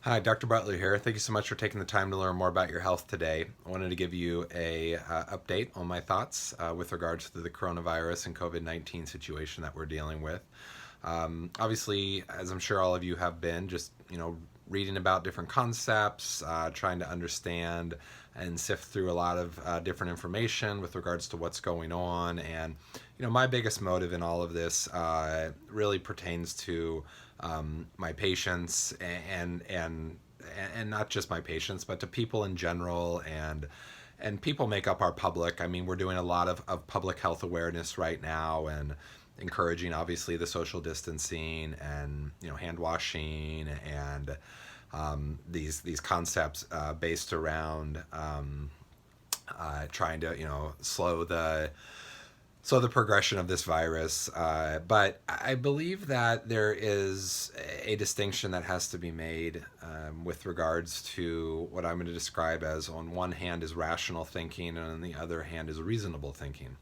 Hi, Dr. Butler here. Thank you so much for taking the time to learn more about your health today. I wanted to give you a update on my thoughts with regards to the coronavirus and COVID-19 situation that we're dealing with. Obviously, as I'm sure all of you have been, just reading about different concepts, trying to understand and sift through a lot of different information with regards to what's going on. And my biggest motive in all of this really pertains to my patients and not just my patients, but to people in general and people make up our public. I mean, we're doing a lot of public health awareness right now and encouraging obviously the social distancing and hand washing and these concepts based around trying to slow the progression of this virus. But I believe that there is a distinction that has to be made with regards to what I'm going to describe as, on one hand, is rational thinking, and on the other hand, is reasonable thinking.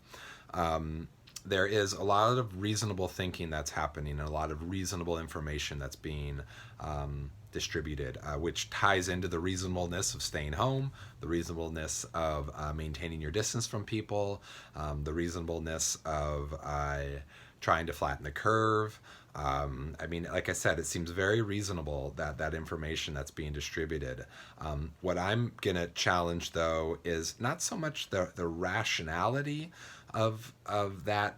There is a lot of reasonable thinking that's happening and a lot of reasonable information that's being distributed, which ties into the reasonableness of staying home, the reasonableness of maintaining your distance from people, the reasonableness of trying to flatten the curve. I mean, like I said, it seems very reasonable that information that's being distributed. What I'm going to challenge, though, is not so much the rationality of that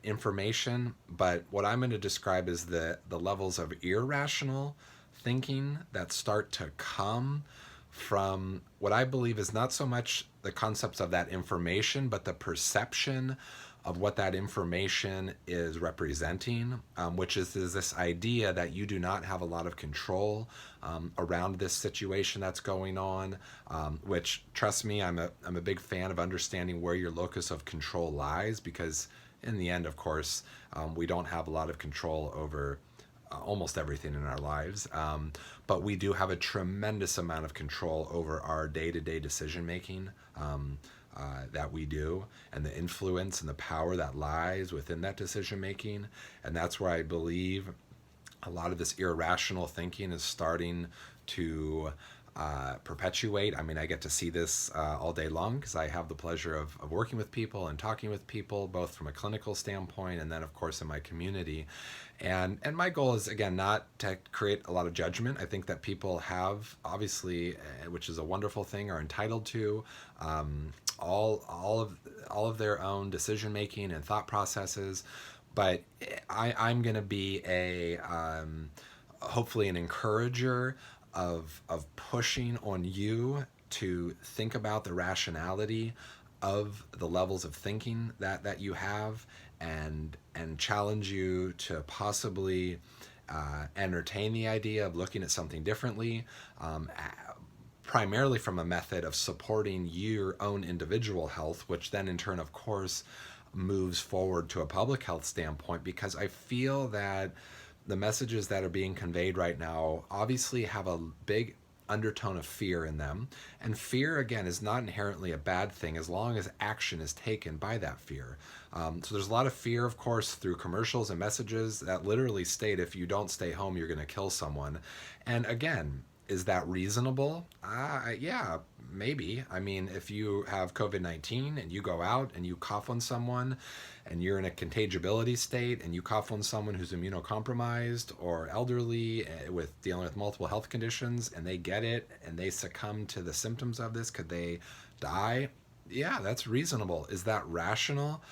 information, but what I'm going to describe is the levels of irrational thinking that start to come from what I believe is not so much the concepts of that information, but the perception of what that information is representing, which is this idea that you do not have a lot of control around this situation that's going on. Which, trust me, I'm a big fan of understanding where your locus of control lies, because in the end, of course, we don't have a lot of control over almost everything in our lives. But we do have a tremendous amount of control over our day-to-day decision making that we do, and the influence and the power that lies within that decision making. And that's where I believe a lot of this irrational thinking is starting to perpetuate. I mean, I get to see this all day long because I have the pleasure of working with people and talking with people, both from a clinical standpoint and then, of course, in my community. And my goal is, again, not to create a lot of judgment. I think that people have, obviously, which is a wonderful thing, are entitled to all of their own decision making and thought processes. But I'm going to be a hopefully an encourager of pushing on you to think about the rationality of the levels of thinking that you have, and challenge you to possibly entertain the idea of looking at something differently, primarily from a method of supporting your own individual health, which then in turn, of course, moves forward to a public health standpoint, because I feel that the messages that are being conveyed right now obviously have a big undertone of fear in them. And fear, again, is not inherently a bad thing as long as action is taken by that fear. So there's a lot of fear, of course, through commercials and messages that literally state, if you don't stay home, you're going to kill someone. And again, is that reasonable? Yeah, maybe. I mean, if you have COVID-19 and you go out and you cough on someone and you're in a contagibility state and you cough on someone who's immunocompromised or elderly with dealing with multiple health conditions, and they get it and they succumb to the symptoms of this, could they die? Yeah, that's reasonable. Is that rational?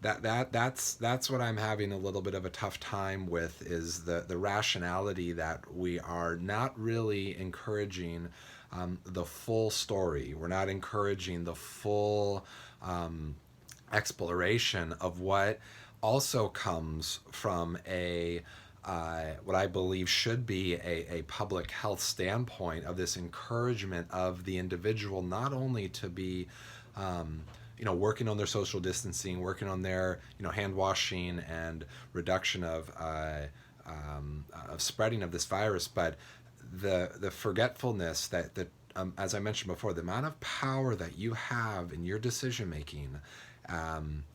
That's what I'm having a little bit of a tough time with, is the rationality that we are not really encouraging the full story. We're not encouraging the full exploration of what also comes from a what I believe should be a public health standpoint, of this encouragement of the individual not only to be working on their social distancing, working on their hand washing and reduction of spreading of this virus, but the forgetfulness that as I mentioned before, the amount of power that you have in your decision making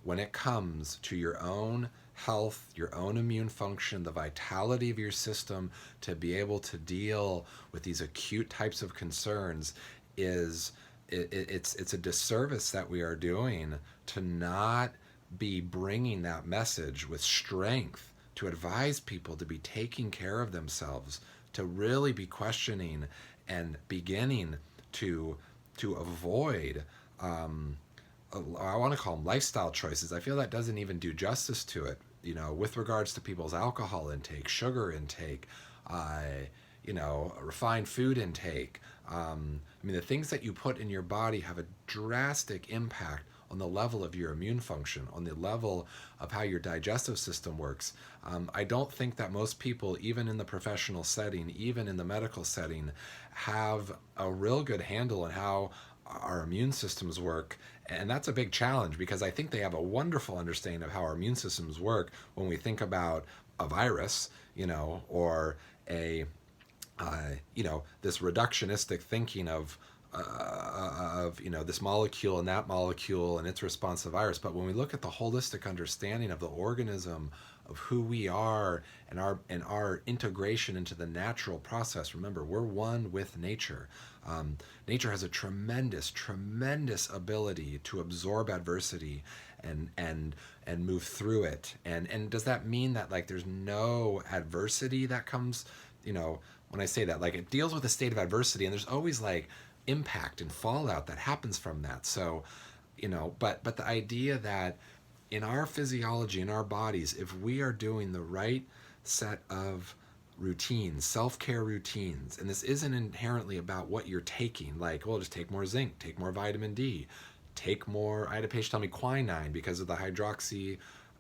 when it comes to your own health, your own immune function, the vitality of your system to be able to deal with these acute types of concerns is it's a disservice that we are doing to not be bringing that message with strength to advise people to be taking care of themselves, to really be questioning and beginning to avoid I want to call them lifestyle choices. I feel that doesn't even do justice to it. With regards to people's alcohol intake, sugar intake, uh, refined food intake. I mean, the things that you put in your body have a drastic impact on the level of your immune function, on the level of how your digestive system works. I don't think that most people, even in the professional setting, even in the medical setting, have a real good handle on how our immune systems work. And that's a big challenge because I think they have a wonderful understanding of how our immune systems work when we think about a virus, or a this reductionistic thinking of this molecule and that molecule and its response to virus. But when we look at the holistic understanding of the organism, of who we are, and our integration into the natural process, remember, we're one with nature. Nature has a tremendous ability to absorb adversity and move through it. And does that mean that, like, there's no adversity that comes? When I say that, like, it deals with a state of adversity, and there's always, like, impact and fallout that happens from that. So, but the idea that in our physiology, in our bodies, if we are doing the right set of routines, self-care routines, and this isn't inherently about what you're taking, like, well, just take more zinc, take more vitamin D, take more. I had a patient tell me quinine because of the hydroxy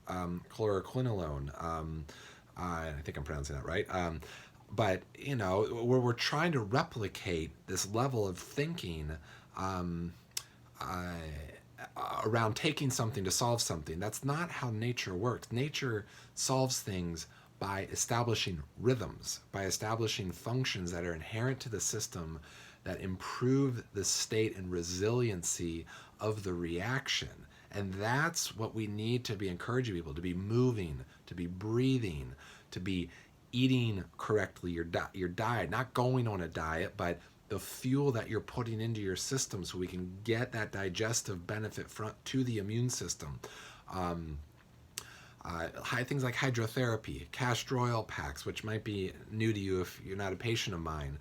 chloroquinolone. I think I'm pronouncing that right. But we're trying to replicate this level of thinking uh, around taking something to solve something. That's not how nature works. Nature solves things by establishing rhythms, by establishing functions that are inherent to the system that improve the state and resiliency of the reaction. And that's what we need to be encouraging people to be moving, to be breathing, to be eating correctly, your diet, not going on a diet, but the fuel that you're putting into your system so we can get that digestive benefit to the immune system. Things like hydrotherapy, castor oil packs, which might be new to you if you're not a patient of mine,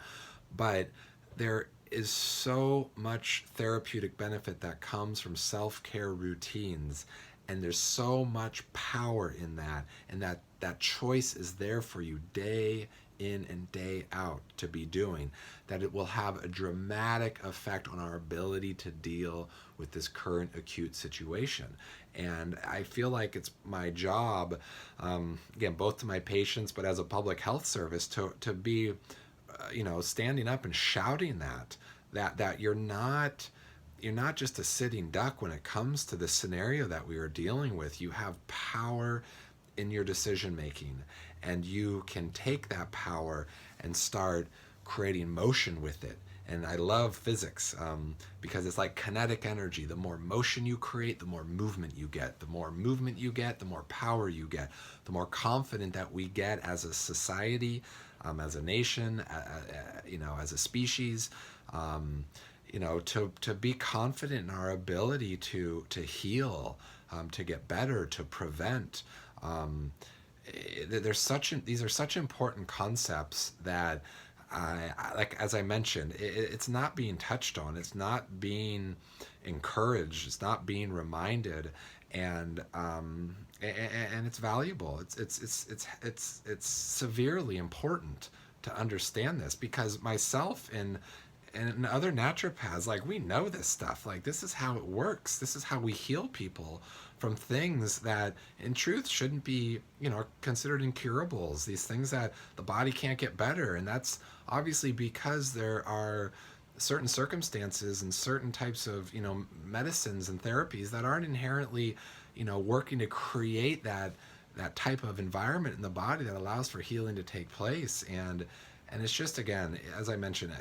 but there is so much therapeutic benefit that comes from self-care routines, and there's so much power in that, and that choice is there for you day in and day out to be doing, that it will have a dramatic effect on our ability to deal with this current acute situation. And I feel like it's my job, again, both to my patients, but as a public health service, to be, standing up and shouting that you're not just a sitting duck when it comes to the scenario that we are dealing with. You have power in your decision making, and you can take that power and start creating motion with it. And I love physics because it's like kinetic energy. The more motion you create, the more movement you get. The more movement you get, the more power you get. The more confident that we get as a society, as a nation, as a species. To be confident in our ability to heal, to get better, to prevent. These are such important concepts that, like, as I mentioned, it's not being touched on. It's not being encouraged. It's not being reminded, and it's valuable. It's severely important to understand this, because myself and other naturopaths, like, we know this stuff. Like, this is how it works. This is how we heal people from things that in truth shouldn't be, considered incurables, these things that the body can't get better. And that's obviously because there are certain circumstances and certain types of, medicines and therapies that aren't inherently, working to create that type of environment in the body that allows for healing to take place. And it's just, again, as I mentioned,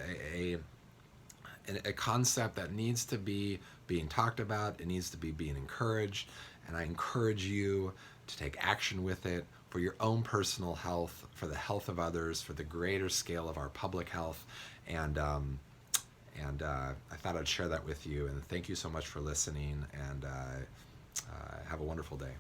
a concept that needs to be being talked about. It needs to be being encouraged. And I encourage you to take action with it for your own personal health, for the health of others, for the greater scale of our public health. And I thought I'd share that with you. And thank you so much for listening. And have a wonderful day.